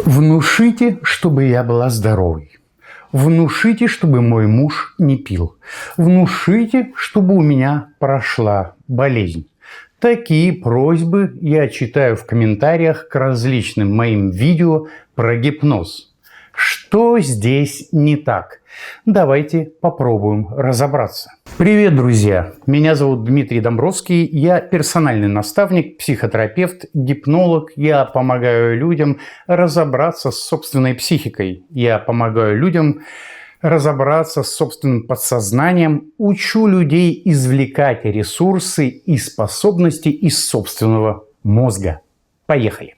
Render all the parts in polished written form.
Внушите, чтобы я была здоровой. Внушите, чтобы мой муж не пил. Внушите, чтобы у меня прошла болезнь. Такие просьбы я читаю в комментариях к различным моим видео про гипноз. Что здесь не так? Давайте попробуем разобраться. Привет, друзья! Меня зовут Дмитрий Домбровский. Я персональный наставник, психотерапевт, гипнолог. Я помогаю людям разобраться с собственной психикой. Я помогаю людям разобраться с собственным подсознанием. Учу людей извлекать ресурсы и способности из собственного мозга. Поехали!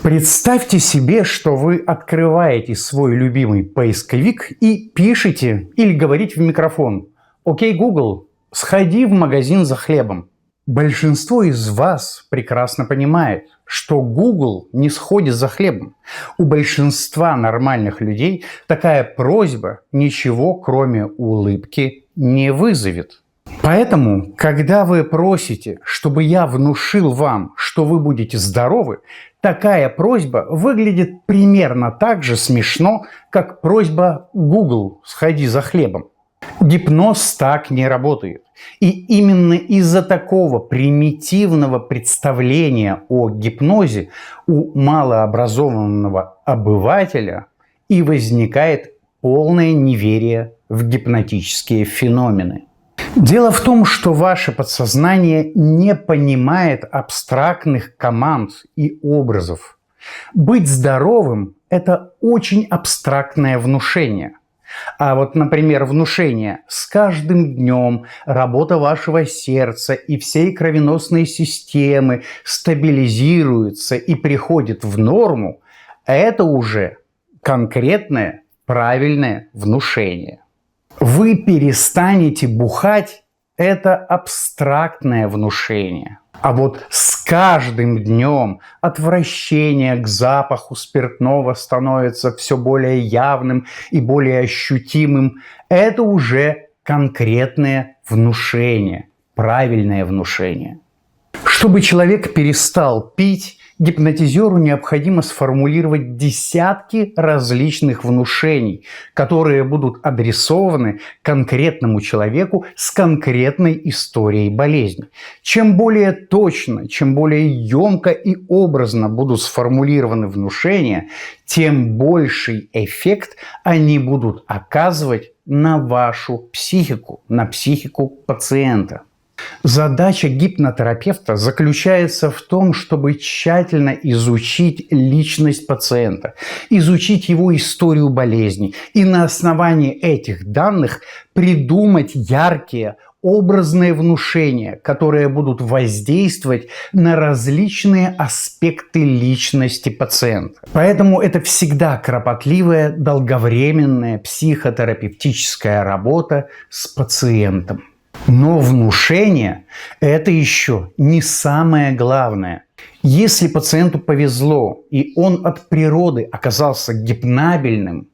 Представьте себе, что вы открываете свой любимый поисковик и пишете или говорите в микрофон: «Окей, Google, сходи в магазин за хлебом». Большинство из вас прекрасно понимает, что Google не сходит за хлебом. У большинства нормальных людей такая просьба ничего, кроме улыбки, не вызовет. Поэтому, когда вы просите, чтобы я внушил вам, что вы будете здоровы, такая просьба выглядит примерно так же смешно, как просьба Google «сходи за хлебом». Гипноз так не работает. И именно из-за такого примитивного представления о гипнозе у малообразованного обывателя и возникает полное неверие в гипнотические феномены. Дело в том, что ваше подсознание не понимает абстрактных команд и образов. Быть здоровым – это очень абстрактное внушение. А вот, например, внушение «с каждым днем работа вашего сердца и всей кровеносной системы стабилизируется и приходит в норму» – это уже конкретное, правильное внушение. Вы перестанете бухать – это абстрактное внушение. А вот с каждым днем отвращение к запаху спиртного становится все более явным и более ощутимым. Это уже конкретное внушение, правильное внушение. Чтобы человек перестал пить, гипнотизеру необходимо сформулировать десятки различных внушений, которые будут адресованы конкретному человеку с конкретной историей болезни. Чем более точно, чем более емко и образно будут сформулированы внушения, тем больший эффект они будут оказывать на вашу психику, на психику пациента. Задача гипнотерапевта заключается в том, чтобы тщательно изучить личность пациента, изучить его историю болезни и на основании этих данных придумать яркие, образные внушения, которые будут воздействовать на различные аспекты личности пациента. Поэтому это всегда кропотливая, долговременная психотерапевтическая работа с пациентом. Но внушение – это еще не самое главное. Если пациенту повезло, и он от природы оказался гипнабельным,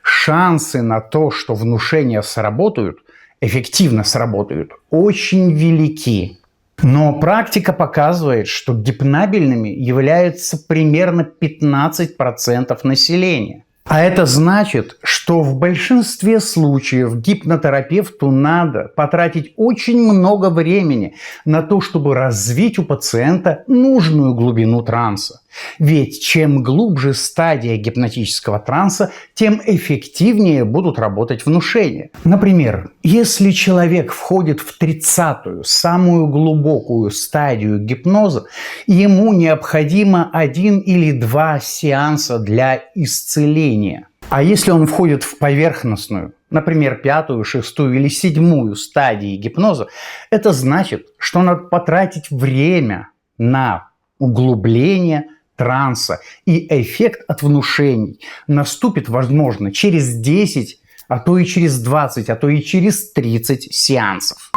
шансы на то, что внушения сработают, эффективно сработают, очень велики. Но практика показывает, что гипнабельными являются примерно 15% населения. А это значит, что в большинстве случаев гипнотерапевту надо потратить очень много времени на то, чтобы развить у пациента нужную глубину транса. Ведь чем глубже стадия гипнотического транса, тем эффективнее будут работать внушения. Например, если человек входит в 30-ю, самую глубокую стадию гипноза, ему необходимо 1 или 2 сеанса для исцеления. А если он входит в поверхностную, например, 5-ю, 6-ю или 7-ю стадии гипноза, это значит, что надо потратить время на углубление транса, и эффект от внушений наступит, возможно, через 10, а то и через 20, а то и через 30 сеансов.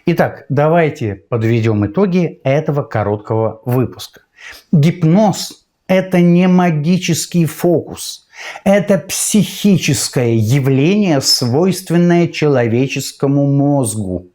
Итак, давайте подведем итоги этого короткого выпуска. Гипноз Это не магический фокус. Это психическое явление, свойственное человеческому мозгу.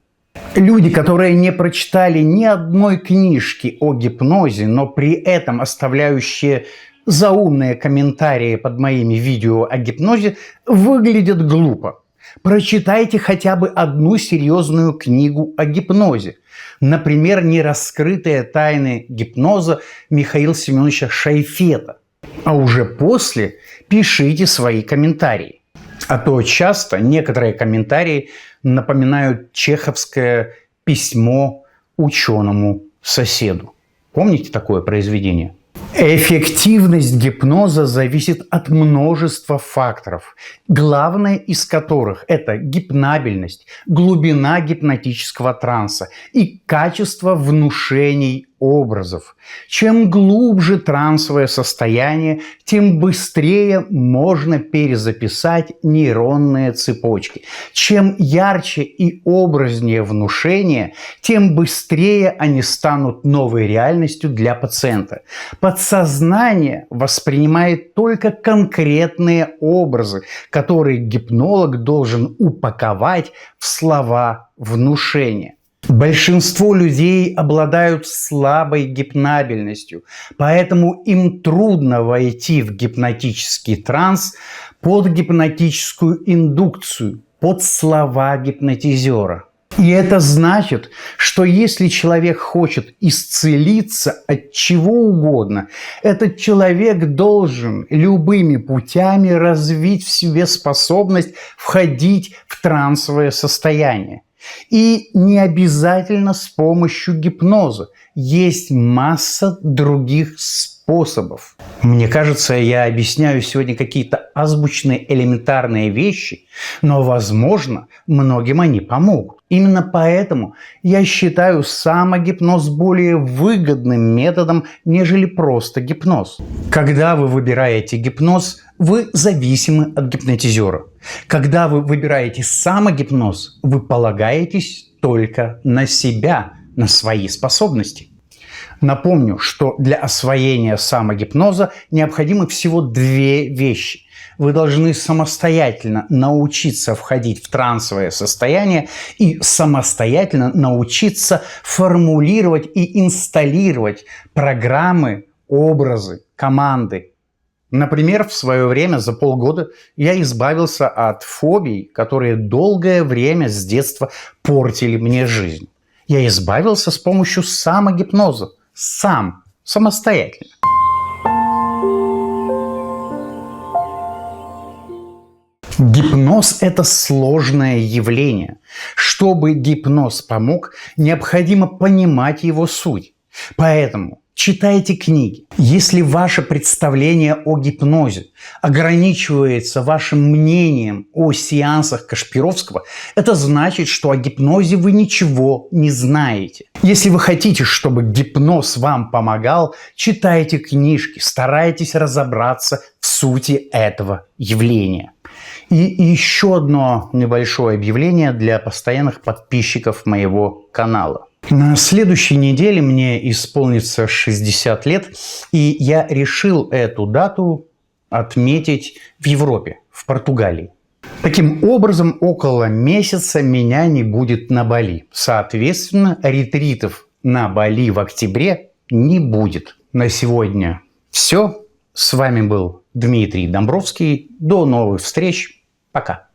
Люди, которые не прочитали ни одной книжки о гипнозе, но при этом оставляющие заумные комментарии под моими видео о гипнозе, выглядят глупо. Прочитайте хотя бы одну серьезную книгу о гипнозе. Например, «Нераскрытые тайны гипноза» Михаила Семеновича Шайфета. А уже после пишите свои комментарии. А то часто некоторые комментарии напоминают чеховское письмо ученому соседу. Помните такое произведение? Эффективность гипноза зависит от множества факторов, главное из которых это гипнабельность, глубина гипнотического транса и качество внушений образов. Чем глубже трансовое состояние, тем быстрее можно перезаписать нейронные цепочки. Чем ярче и образнее внушение, тем быстрее они станут новой реальностью для пациента. Подсознание воспринимает только конкретные образы, которые гипнолог должен упаковать в слова внушения. Большинство людей обладают слабой гипнабельностью, поэтому им трудно войти в гипнотический транс под гипнотическую индукцию, под слова гипнотизера. И это значит, что если человек хочет исцелиться от чего угодно, этот человек должен любыми путями развить в себе способность входить в трансовое состояние. И не обязательно с помощью гипноза. Есть масса других способов. Мне кажется, я объясняю сегодня какие-то азбучные элементарные вещи, но, возможно, многим они помогут. Именно поэтому я считаю самогипноз более выгодным методом, нежели просто гипноз. Когда вы выбираете гипноз, вы зависимы от гипнотизера. Когда вы выбираете самогипноз, вы полагаетесь только на себя, на свои способности. Напомню, что для освоения самогипноза необходимы всего две вещи. Вы должны самостоятельно научиться входить в трансовое состояние и самостоятельно научиться формулировать и инсталлировать программы, образы, команды. Например, в свое время, за полгода, я избавился от фобий, которые долгое время с детства портили мне жизнь. Я избавился с помощью самогипноза. Самостоятельно. Гипноз – это сложное явление. Чтобы гипноз помог, необходимо понимать его суть. Поэтому читайте книги. Если ваше представление о гипнозе ограничивается вашим мнением о сеансах Кашпировского, это значит, что о гипнозе вы ничего не знаете. Если вы хотите, чтобы гипноз вам помогал, читайте книжки, старайтесь разобраться в сути этого явления. И еще одно небольшое объявление для постоянных подписчиков моего канала. На следующей неделе мне исполнится 60 лет, и я решил эту дату отметить в Европе, в Португалии. Таким образом, около месяца меня не будет на Бали. Соответственно, ретритов на Бали в октябре не будет. На сегодня все. С вами был Дмитрий Домбровский. До новых встреч. Пока.